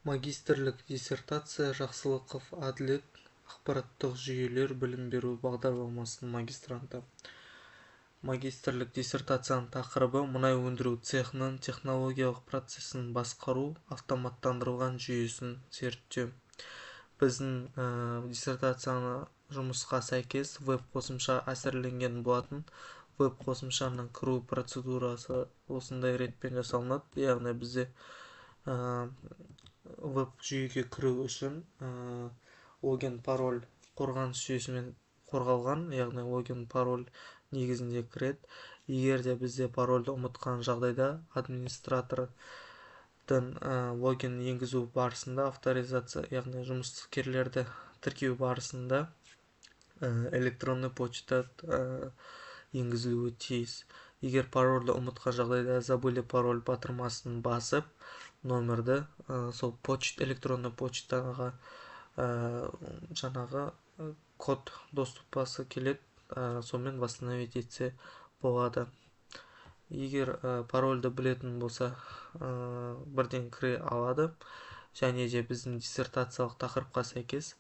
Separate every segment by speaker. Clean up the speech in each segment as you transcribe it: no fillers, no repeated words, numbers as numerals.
Speaker 1: Магистрлік диссертация Жақсылықов Әділет ақпараттық жүйелер білім беру бағдарламасының магистранты. Магистрлік диссертацияның тақырыбы мұнай өндіру цехының технологиялық процесін басқару автоматтандырылған жүйесін зерттеу. Біздің диссертацияны жұмысқа сәйкес веб-қосымша әзірленген болатын. Веб-қосымшаның кіру процедурасы осындай ретпен жасалынады. Яғни бізде веб-жүйеге кіру үшін логин пароль қорғаныс жүйесімен қорғалған, яғни логин пароль негізінде кіреді. Егер де бізде парольді ұмытқан жағдайда администратордың логин енгізу барысында авторизация, яғни жұмыскерлерді тіркеу барысында электронный почта енгізілуі тиіс. Егер парольді ұмытқан жағдайда забыли пароль батырмасын басып, номерді сол электронный почтаға жаңағы код доступасы келеді, сонымен восстановить етсе болады. Егер парольді білетін болса, бірден кіре алады. Және де біздің диссертациялық тақырыпқа сәйкес,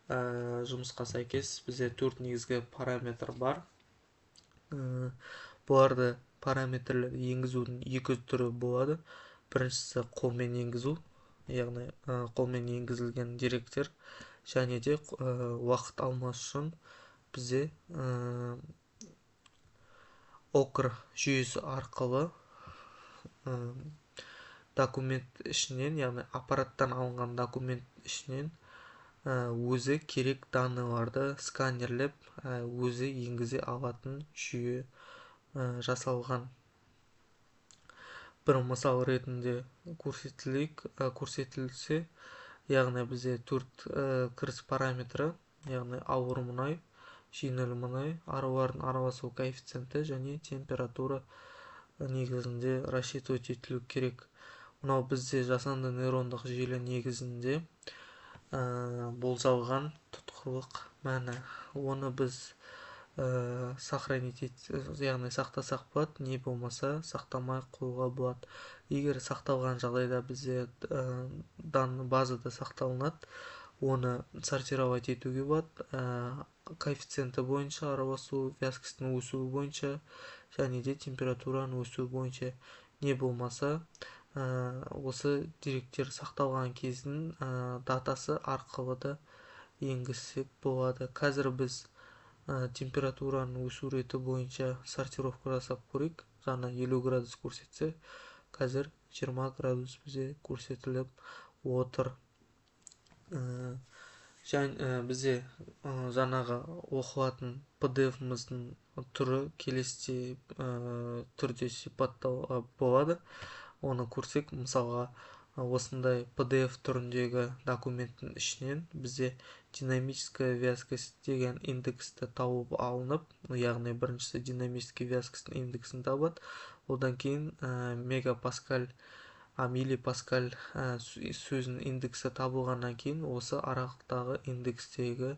Speaker 1: жұмысқа сәйкес бізде 4 негізгі параметр бар. Бұларды параметрлер енгізудің 2 түрі болады. Біріншісі қолмен енгізу, яғни қолмен енгізілген деректер, және де уақыт алмас үшін бізде OCR жүйесі арқылы документ ішінен, яғни аппараттан алынған документ ішінен өзі керек данныйларды сканерлеп, өзі енгізе алатын жүйе жасалған. Бір мысал ретінде көрсетілсе, яғни бізде 4 кіріс параметрі, яғни ауыр мұнай, жеңіл мұнай, аралардың араласу коэффициенті және температура негізінде рассчитывать етілу керек. Мынау бізде жасанды нейрондық желі негізінде болжалған тұтқырлық мәні. Оны біз яғни сақтасақ болады, не болмаса сақтамай қоюға болады. Егер сақталған жағдайда бізде данный базада сақталынады, оны сортировать етуге болады, коэффициенті бойынша, араласу вязкостьтің өсуі бойынша, және де температураның өсуі бойынша. Не болмаса осы деректер сақталған кездің датасы арқылы да енгізсек болады. Қазір біз температураның өсу реті бойынша сортировка жасап көрейік. Жаңа 50 градус көрсетсе, қазір 20 градус бізде көрсетіліп отыр. Бізде жаңағы оқылатын PDF-міздің түрі келесі түрде сипаттауға болады. Оны көрсек, мысалға, осындай PDF түріндегі документтің ішінен бізде динамическая вязкость деген индексті тауып алынып, яғни біріншісі динамический вязкостьтің индексін табады, одан кейін мегапаскаль, миллипаскаль сөзінің индексі табылғаннан кейін осы аралықтағы индекстегі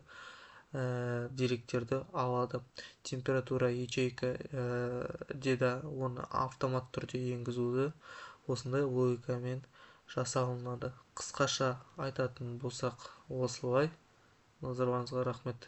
Speaker 1: деректерді алады. Температура ячейка деді, оны автомат түрде енгізуді осындай логикамен жасалынады. Қысқаша айтатын болсақ осылай. Назарларыңызға рахмет.